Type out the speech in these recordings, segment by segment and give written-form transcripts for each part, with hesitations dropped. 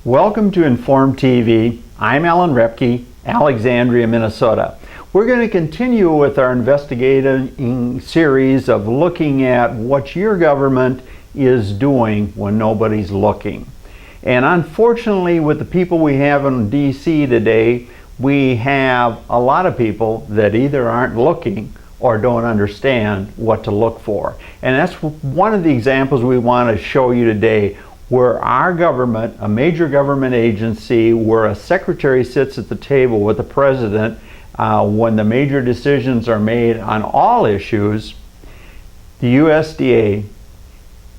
Welcome to Inform TV. I'm Alan Repke, Alexandria, Minnesota. We're going to continue with our investigating series of looking at what your government is doing when nobody's looking. And unfortunately, with the people we have in DC today, we have a lot of people that either aren't looking or don't understand what to look for. And that's one of the examples we want to show you today, where our government, a major government agency, where a secretary sits at the table with the president when the major decisions are made on all issues, the USDA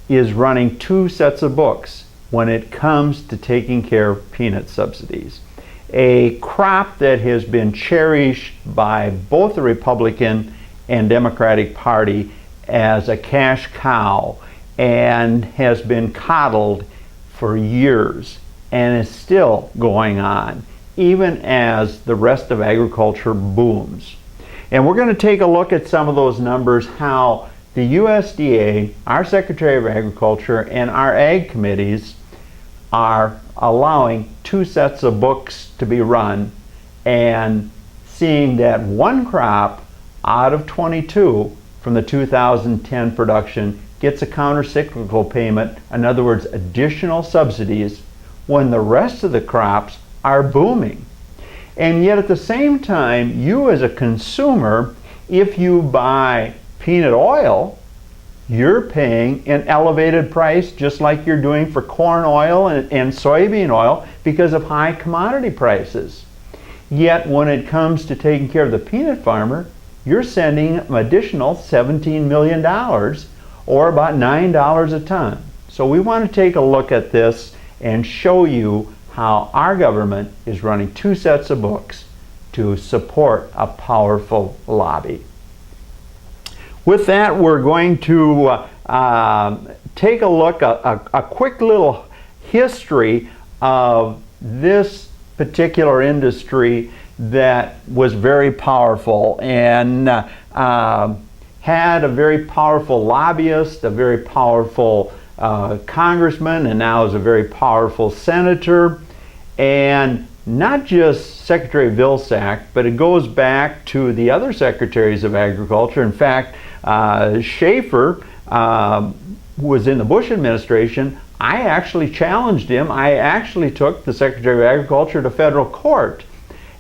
is running two sets of books when it comes to taking care of peanut subsidies. A crop that has been cherished by both the Republican and Democratic Party as a cash cow, and has been coddled for years and is still going on even as the rest of agriculture booms. And we're going to take a look at some of those numbers, how the USDA, our Secretary of Agriculture, and our ag committees are allowing two sets of books to be run, and seeing that one crop out of 22 from the 2010 production gets a counter-cyclical payment, in other words, additional subsidies, when the rest of the crops are booming. And yet at the same time, you as a consumer, if you buy peanut oil, you're paying an elevated price just like you're doing for corn oil and soybean oil because of high commodity prices. Yet when it comes to taking care of the peanut farmer, you're sending an additional $17 million, or about $9 a ton. So we want to take a look at this and show you how our government is running two sets of books to support a powerful lobby. With that, we're going to take a look, a quick little history of this particular industry that was very powerful and had a very powerful lobbyist, a very powerful congressman, and now is a very powerful senator. And not just Secretary Vilsack, but it goes back to the other secretaries of agriculture. In fact, Schaefer was in the Bush administration. I actually challenged him. I actually took the Secretary of Agriculture to federal court.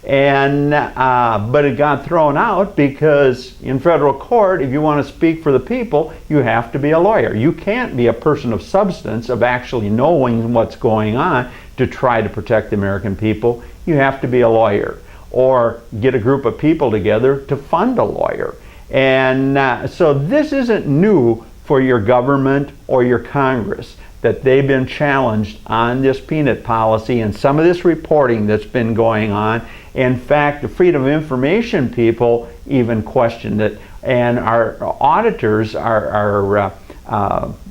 And but it got thrown out because in federal court, if you want to speak for the people, you have to be a lawyer. You can't be a person of substance, of actually knowing what's going on to try to protect the American people. You have to be a lawyer, or get a group of people together to fund a lawyer. And so this isn't new for your government or your Congress, that they've been challenged on this peanut policy and some of this reporting that's been going on. In fact, the Freedom of Information people even questioned it, and our auditors, our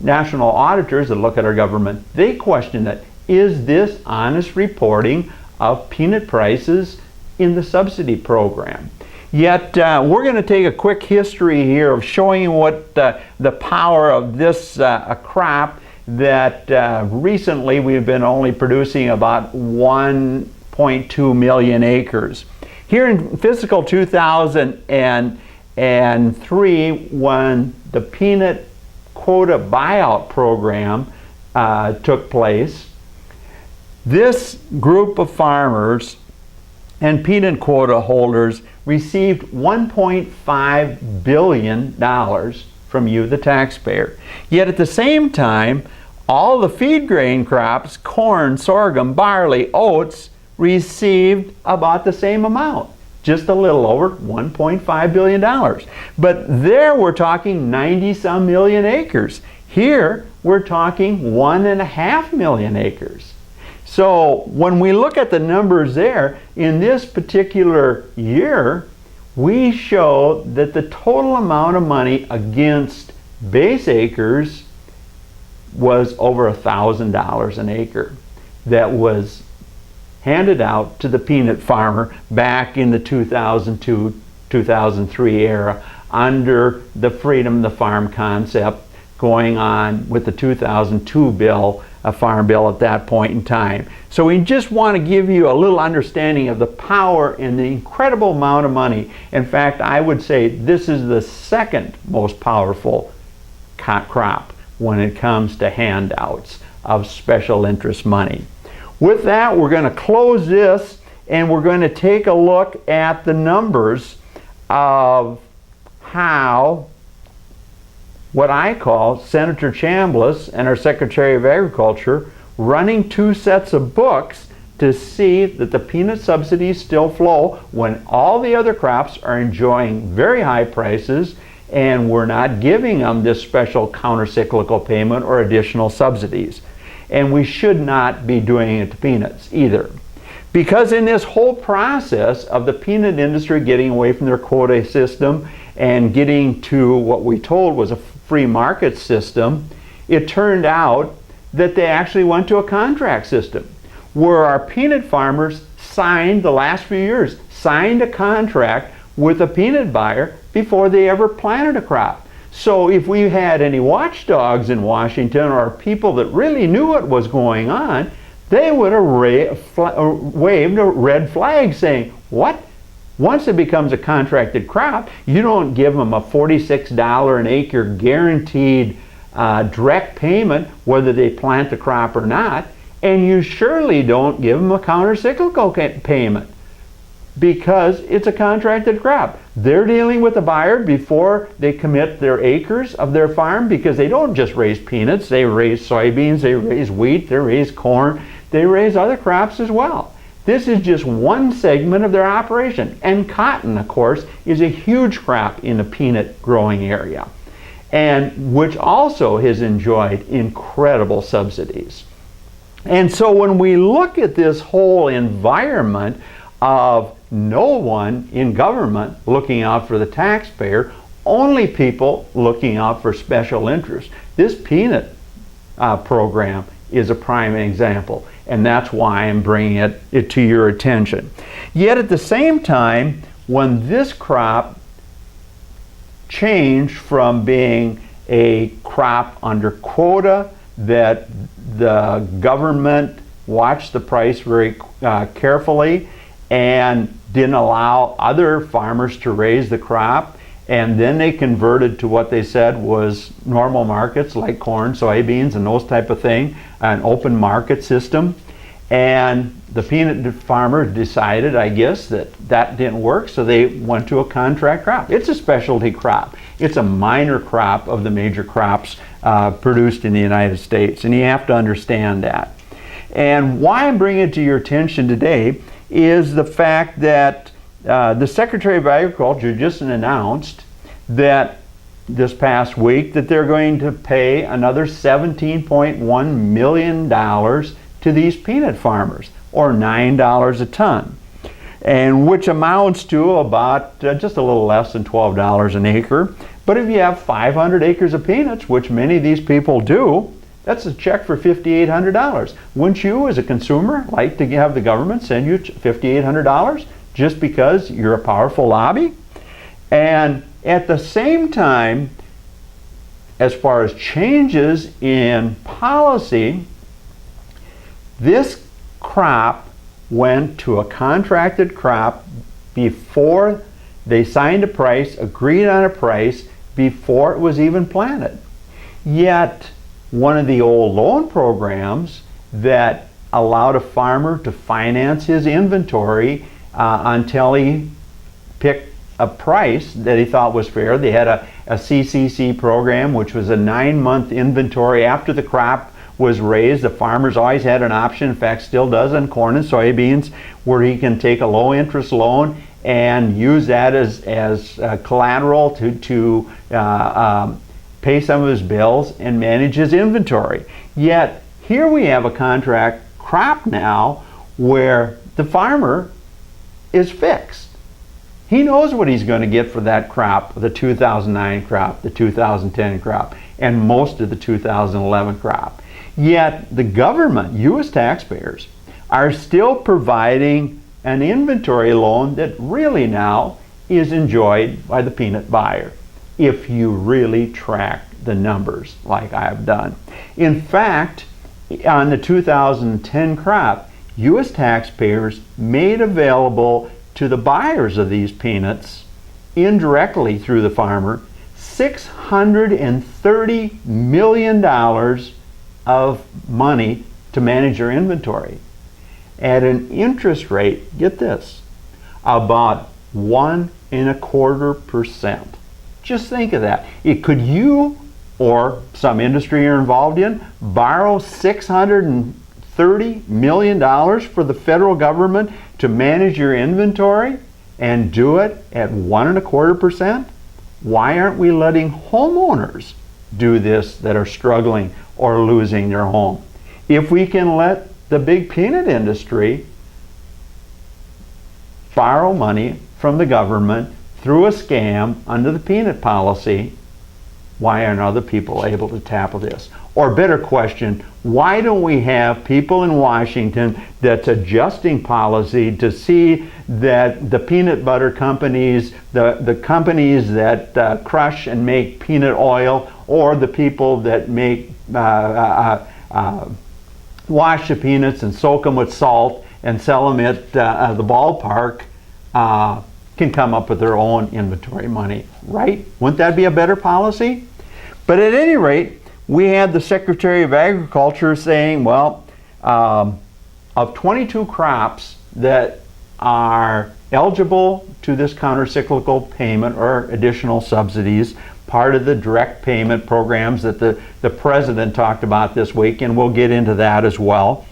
national auditors that look at our government, they questioned it. Is this honest reporting of peanut prices in the subsidy program? Yet we're going to take a quick history here of showing you what the power of this crop that recently we've been only producing about 1.2 million acres. Here in fiscal 2003, when the peanut quota buyout program took place, this group of farmers and peanut quota holders received $1.5 billion from you, the taxpayer. Yet at the same time, all the feed grain crops, corn, sorghum, barley, oats, received about the same amount, just a little over $1.5 billion. But there we're talking 90-some million acres. Here we're talking 1.5 million acres. So when we look at the numbers there, in this particular year, we show that the total amount of money against base acres was over $1,000 an acre that was handed out to the peanut farmer back in the 2002-2003 era under the Freedom to Farm concept, going on with the 2002 bill, a farm bill at that point in time. So we just want to give you a little understanding of the power and the incredible amount of money. In fact, I would say this is the second most powerful crop when it comes to handouts of special interest money. With that, we're going to close this and we're going to take a look at the numbers of how what I call Senator Chambliss and our Secretary of Agriculture running two sets of books to see that the peanut subsidies still flow when all the other crops are enjoying very high prices and we're not giving them this special counter-cyclical payment or additional subsidies. And we should not be doing it to peanuts either. Because in this whole process of the peanut industry getting away from their quota system and getting to what we told was a free market system, it turned out that they actually went to a contract system where our peanut farmers signed, the last few years, signed a contract with a peanut buyer before they ever planted a crop. So if we had any watchdogs in Washington or people that really knew what was going on, they would have waved a red flag saying, what? Once it becomes a contracted crop, you don't give them a $46 an acre guaranteed direct payment whether they plant the crop or not, and you surely don't give them a counter-cyclical payment because it's a contracted crop. They're dealing with the buyer before they commit their acres of their farm because they don't just raise peanuts, they raise soybeans, they raise wheat, they raise corn, they raise other crops as well. This is just one segment of their operation. And cotton, of course, is a huge crop in the peanut growing area, and which also has enjoyed incredible subsidies. And so when we look at this whole environment of no one in government looking out for the taxpayer, only people looking out for special interest, this peanut program is a prime example, and that's why I'm bringing it to your attention. Yet at the same time, when this crop changed from being a crop under quota that the government watched the price very carefully and didn't allow other farmers to raise the crop, and then they converted to what they said was normal markets like corn, soybeans, and those type of thing, an open market system. And the peanut farmers decided, I guess, that didn't work, so they went to a contract crop. It's a specialty crop. It's a minor crop of the major crops produced in the United States, and you have to understand that. And why I'm bringing it to your attention today is the fact that the Secretary of Agriculture just announced that this past week that they're going to pay another $17.1 million to these peanut farmers, or $9 a ton, and which amounts to about just a little less than $12 an acre. But if you have 500 acres of peanuts, which many of these people do, that's a check for $5,800. Wouldn't you, as a consumer, like to have the government send you $5,800 just because you're a powerful lobby? And at the same time, as far as changes in policy, this crop went to a contracted crop before they signed a price, agreed on a price, before it was even planted. Yet, one of the old loan programs that allowed a farmer to finance his inventory until he picked a price that he thought was fair. They had a CCC program, which was a 9-month inventory after the crop was raised. The farmers always had an option, in fact still does on corn and soybeans, where he can take a low interest loan and use that as collateral to pay some of his bills and manage his inventory. Yet here we have a contract crop now where the farmer is fixed. He knows what he's going to get for that crop, the 2009 crop, the 2010 crop, and most of the 2011 crop. Yet the government, U.S. taxpayers, are still providing an inventory loan that really now is enjoyed by the peanut buyer, if you really track the numbers like I've done. In fact, on the 2010 crop, U.S. taxpayers made available to the buyers of these peanuts, indirectly through the farmer, $630 million of money to manage their inventory at an interest rate, get this, about 1.25%. Just think of that. Could you or some industry you're involved in borrow $630 million for the federal government to manage your inventory and do it at 1.25%? Why aren't we letting homeowners do this that are struggling or losing their home? If we can let the big peanut industry borrow money from the government through a scam under the peanut policy, why aren't other people able to tackle this? Or better question, why don't we have people in Washington that's adjusting policy to see that the peanut butter companies, the companies that crush and make peanut oil, or the people that make wash the peanuts and soak them with salt and sell them at the ballpark, can come up with their own inventory money, right? Wouldn't that be a better policy? But at any rate, we had the Secretary of Agriculture saying, well, of 22 crops that are eligible to this countercyclical payment or additional subsidies, part of the direct payment programs that the President talked about this week, and we'll get into that as well,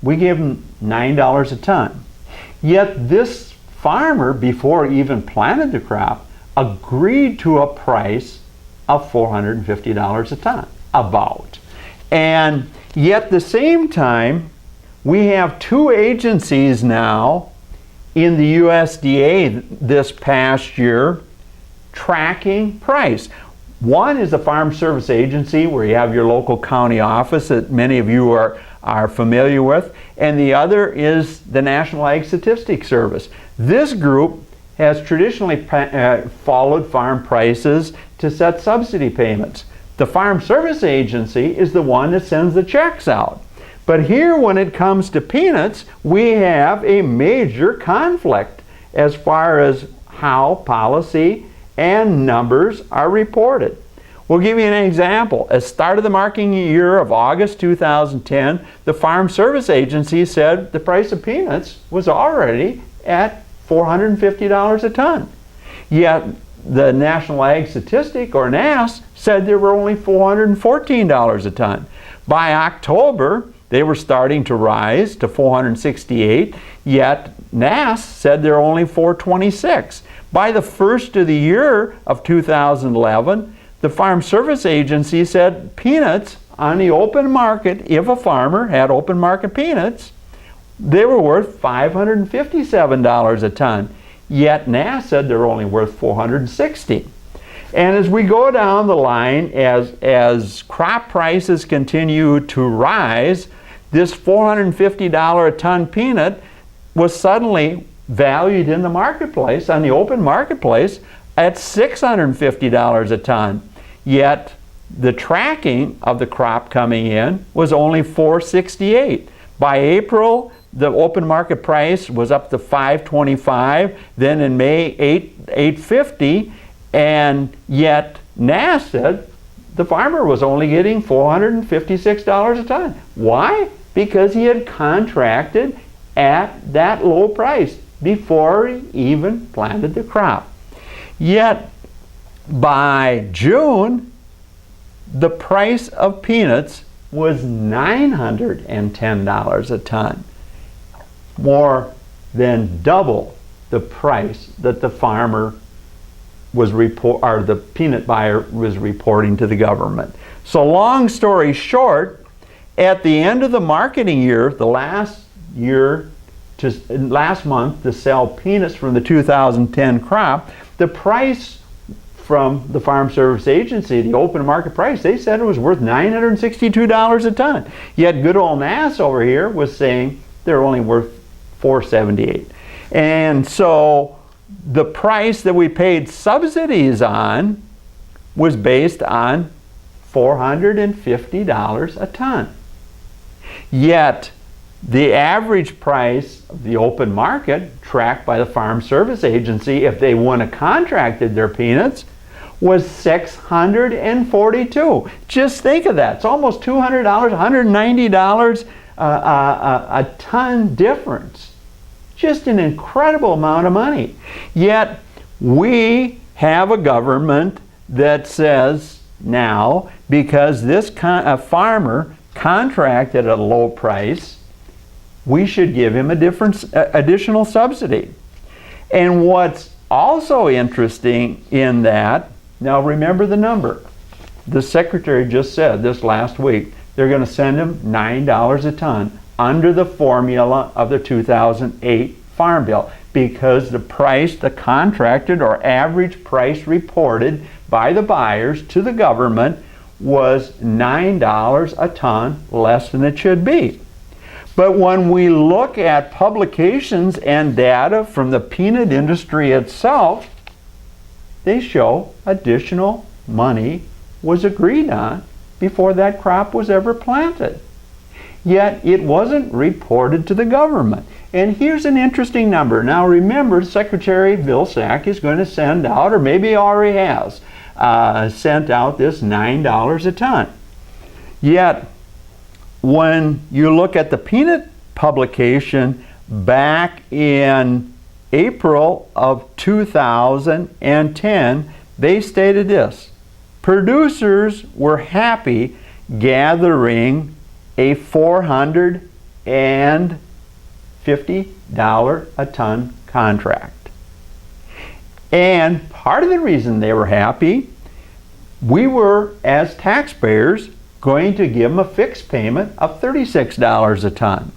we gave them $9 a ton. Yet this farmer, before he even planted the crop, agreed to a price of $450 a ton, about. And yet at the same time, we have two agencies now in the USDA this past year tracking price. One is the Farm Service Agency, where you have your local county office that many of you are familiar with, and the other is the National Ag Statistics Service. This group has traditionally followed farm prices to set subsidy payments. The Farm Service Agency is the one that sends the checks out. But here, when it comes to peanuts, we have a major conflict as far as how policy and numbers are reported. We'll give you an example. At the start of the marketing year of August 2010, the Farm Service Agency said the price of peanuts was already at $450 a ton. Yet the National Ag Statistic, or NASS, said there were only $414 a ton. By October, they were starting to rise to $468, yet NASS said they're only $426. By the first of the year of 2011, the Farm Service Agency said peanuts on the open market, if a farmer had open market peanuts, they were worth $557 a ton. Yet NASS said they're only worth $460. And as we go down the line, as crop prices continue to rise, this $450 a ton peanut was suddenly valued in the marketplace, on the open marketplace, at $650 a ton. Yet the tracking of the crop coming in was only $468. By April, the open market price was up to $525, then in May $850, and yet NASS said the farmer was only getting $456 a ton. Why? Because he had contracted at that low price before he even planted the crop. Yet by June, the price of peanuts was $910 a ton, more than double the price that the farmer was the peanut buyer was reporting to the government. So long story short, at the end of the marketing year, the last month to sell peanuts from the 2010 crop, the price from the Farm Service Agency, the open market price, they said it was worth $962 a ton. Yet good old NASS over here was saying they're only worth $478. And so the price that we paid subsidies on was based on $450 a ton. Yet, the average price of the open market, tracked by the Farm Service Agency, if they wouldn't have contracted their peanuts, was $642. Just think of that. It's almost $200, $190 a ton difference. Just an incredible amount of money. Yet, we have a government that says now, because this farmer contracted at a low price, we should give him additional subsidy. And what's also interesting in that, now remember the number. The Secretary just said this last week, they're going to send him $9 a ton under the formula of the 2008 Farm Bill, because the price, the contracted or average price reported by the buyers to the government was $9 a ton less than it should be. But when we look at publications and data from the peanut industry itself, they show additional money was agreed on before that crop was ever planted. Yet it wasn't reported to the government. And here's an interesting number. Now remember, Secretary Vilsack is going to send out, or maybe already has, sent out this $9 a ton. Yet, when you look at the peanut publication back in April of 2010, they stated this: producers were happy gathering a $450 a ton contract. And part of the reason they were happy, we were, as taxpayers, going to give them a fixed payment of $36 a ton.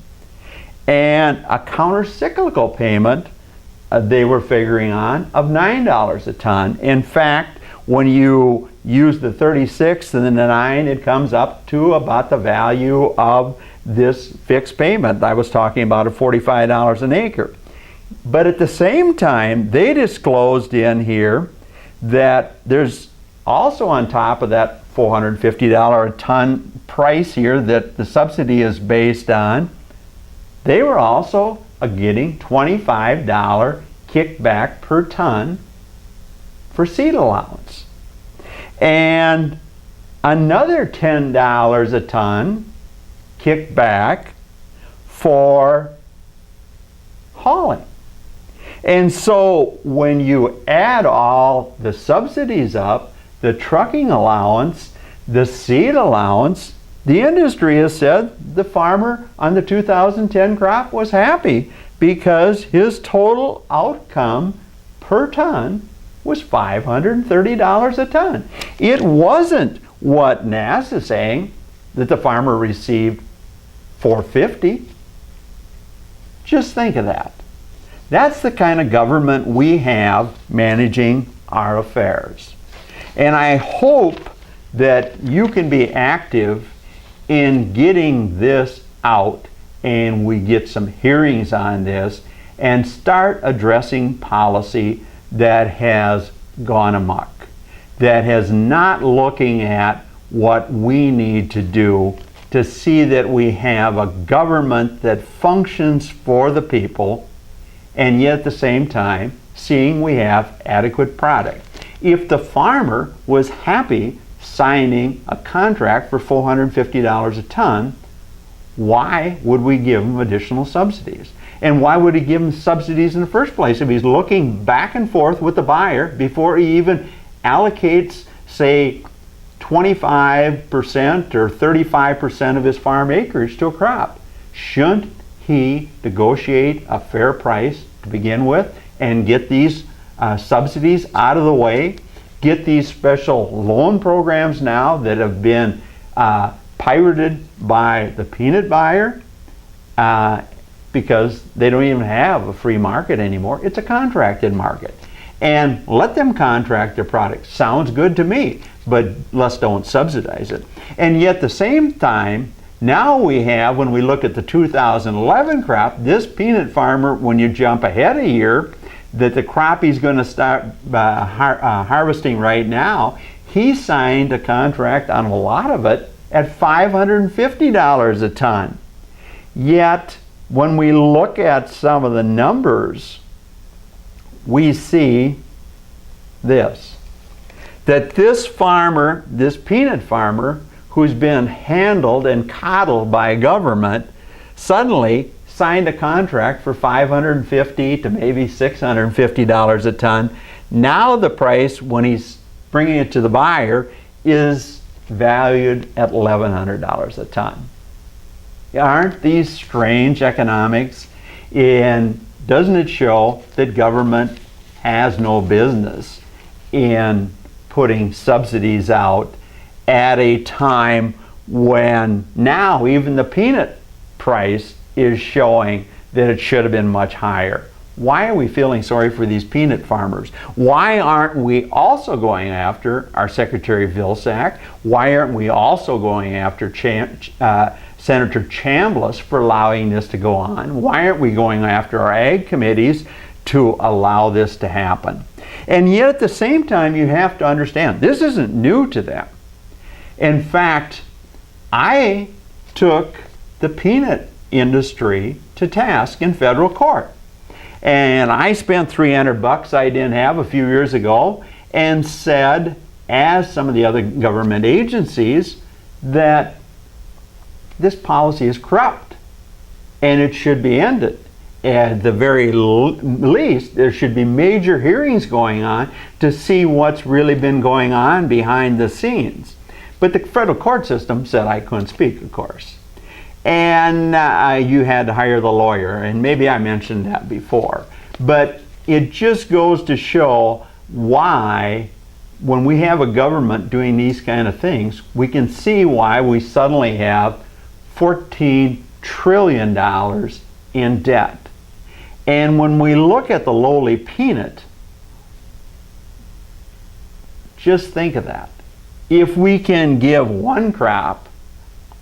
And a counter-cyclical payment they were figuring on of $9 a ton. In fact, when you use the 36 and then the 9, it comes up to about the value of this fixed payment. I was talking about at $45 an acre. But at the same time, they disclosed in here that there's also on top of that $450 a ton price here that the subsidy is based on, they were also getting $25 kickback per ton for seed allowance. And another $10 a ton kickback for hauling. And so when you add all the subsidies up, the trucking allowance, the seed allowance, the industry has said the farmer on the 2010 crop was happy because his total outcome per ton was $530 a ton. It wasn't what NASS is saying, that the farmer received $450. Just think of that. That's the kind of government we have managing our affairs. And I hope that you can be active in getting this out and we get some hearings on this and start addressing policy that has gone amok, that has not looking at what we need to do to see that we have a government that functions for the people, and yet at the same time seeing we have adequate product. If the farmer was happy signing a contract for $450 a ton, why would we give him additional subsidies? And why would he give him subsidies in the first place if he's looking back and forth with the buyer before he even allocates, say, 25% or 35% of his farm acreage to a crop? Shouldn't he negotiate a fair price to begin with and get these subsidies out of the way? Get these special loan programs now that have been pirated by the peanut buyer because they don't even have a free market anymore. It's a contracted market. And let them contract their product. Sounds good to me, but let's don't subsidize it. And yet at the same time, now we have, when we look at the 2011 crop, this peanut farmer, when you jump ahead a year, that the crop he's going to start harvesting right now, He signed a contract on a lot of it at $550 a ton. Yet, when we look at some of the numbers, we see this. That this farmer, this peanut farmer, who's been handled and coddled by government, suddenly signed a contract for $550 to maybe $650 a ton. Now the price, when he's bringing it to the buyer, is valued at $1,100 a ton. Aren't these strange economics? And doesn't it show that government has no business in putting subsidies out at a time when now even the peanut price is showing that it should have been much higher? Why are we feeling sorry for these peanut farmers? Why aren't we also going after our Secretary Vilsack? Why aren't we also going after Senator Chambliss for allowing this to go on? Why aren't we going after our ag committees to allow this to happen? And yet at the same time, you have to understand, this isn't new to them. In fact, I took the peanut industry to task in federal court. And I spent $300 I didn't have a few years ago and said, as some of the other government agencies, that this policy is corrupt and it should be ended. At the very least, there should be major hearings going on to see what's really been going on behind the scenes. But the federal court system said I couldn't speak, of course. And you had to hire the lawyer, and maybe I mentioned that before. But it just goes to show why, when we have a government doing these kind of things, we can see why we suddenly have $14 trillion in debt. And when we look at the lowly peanut, just think of that. If we can give one crop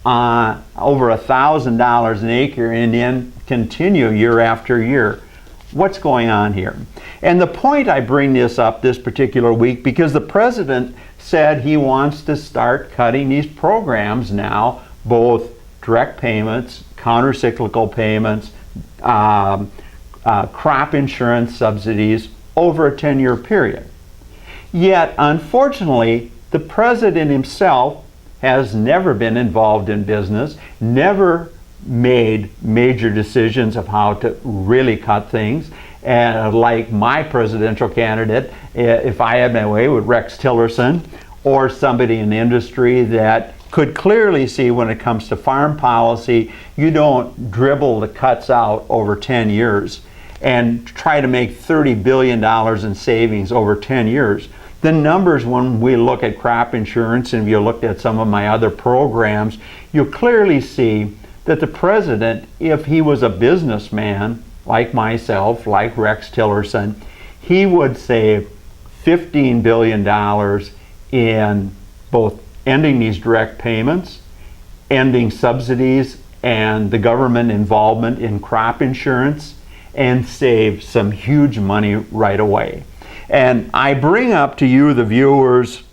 over $1,000 an acre and then continue year after year, what's going on here? And the point I bring this up this particular week, because the president said he wants to start cutting these programs now, both direct payments, counter-cyclical payments, crop insurance subsidies over a 10-year period. Yet, unfortunately, the president himself has never been involved in business, never made major decisions of how to really cut things. And like my presidential candidate, if I had my way, with Rex Tillerson, or somebody in the industry that could clearly see when it comes to farm policy, you don't dribble the cuts out over 10 years and try to make $30 billion in savings over 10 years. The numbers, when we look at crop insurance, and if you looked at some of my other programs, you'll clearly see that the president, if he was a businessman like myself, like Rex Tillerson, he would save $15 billion in both ending these direct payments, ending subsidies and the government involvement in crop insurance, and save some huge money right away. And I bring up to you, the viewers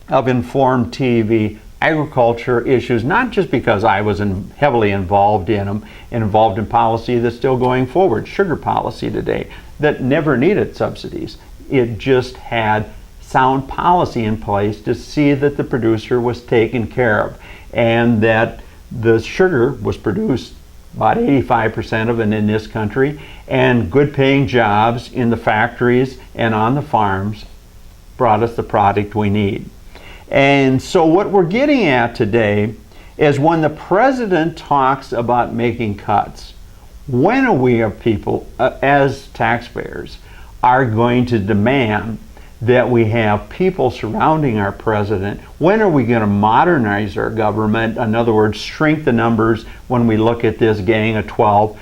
of Informed TV, agriculture issues, not just because I was heavily involved in them, involved in policy that's still going forward, sugar policy today, that never needed subsidies. It just had sound policy in place to see that the producer was taken care of, and that the sugar was produced, about 85% of it in this country, and good paying jobs in the factories and on the farms brought us the product we need. And so what we're getting at today is, when the president talks about making cuts, when are we, people, as taxpayers, are going to demand that we have people surrounding our president? When are we going to modernize our government? In other words, shrink the numbers when we look at this gang of 12,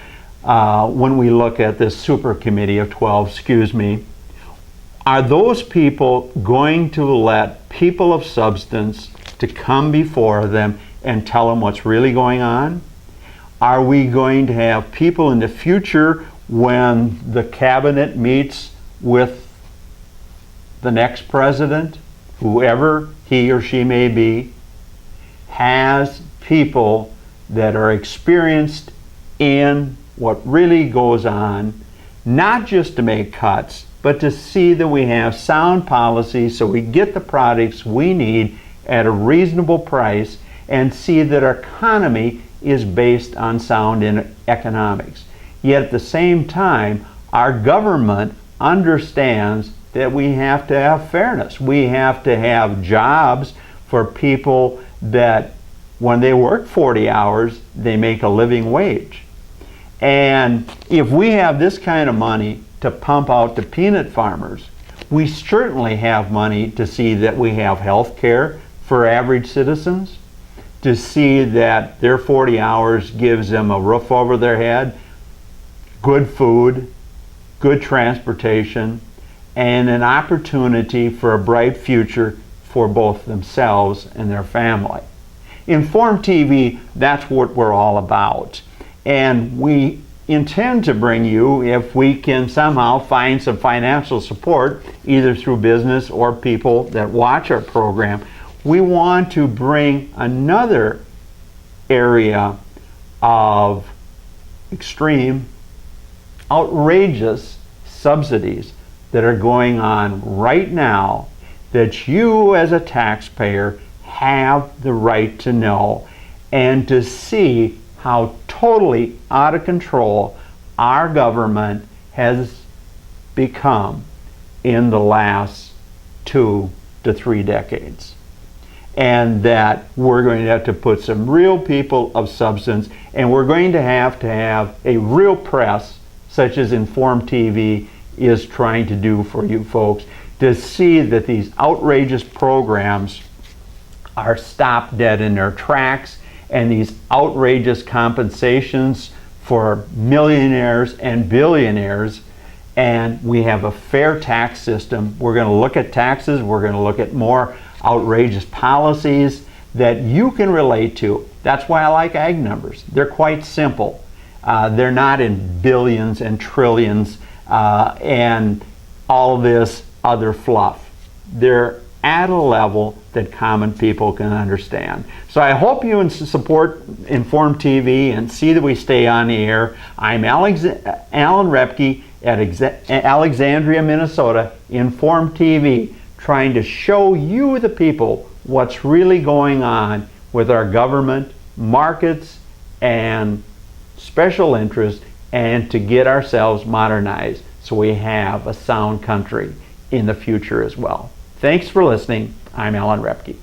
when we look at this super committee of 12, Are those people going to let people of substance to come before them and tell them what's really going on? Are we going to have people in the future, when the cabinet meets with the next president, whoever he or she may be, has people that are experienced in what really goes on, not just to make cuts, but to see that we have sound policy so we get the products we need at a reasonable price, and see that our economy is based on sound economics. Yet at the same time, our government understands that we have to have fairness. We have to have jobs for people that when they work 40 hours, they make a living wage. And if we have this kind of money to pump out to peanut farmers, we certainly have money to see that we have health care for average citizens, to see that their 40 hours gives them a roof over their head, good food, good transportation, and an opportunity for a bright future for both themselves and their family. Informed TV, that's what we're all about. And we intend to bring you, if we can somehow find some financial support, either through business or people that watch our program, we want to bring another area of extreme, outrageous subsidies that are going on right now that you as a taxpayer have the right to know, and to see how totally out of control our government has become in the last 2 to 3 decades. And that we're going to have to put some real people of substance, and we're going to have a real press, such as Informed TV is trying to do for you folks, to see that these outrageous programs are stopped dead in their tracks, and these outrageous compensations for millionaires and billionaires, and we have a fair tax system. We're going to look at taxes. We're going to look at more outrageous policies that you can relate to. That's why I like ag numbers. They're quite simple. They're not in billions and trillions and all this other fluff. They're at a level that common people can understand. So I hope you support Informed TV and see that we stay on the air. I'm Alan Repke at Alexandria, Minnesota, Informed TV, trying to show you, the people, what's really going on with our government, markets, and special interests, and to get ourselves modernized so we have a sound country in the future as well. Thanks for listening. I'm Alan Repke.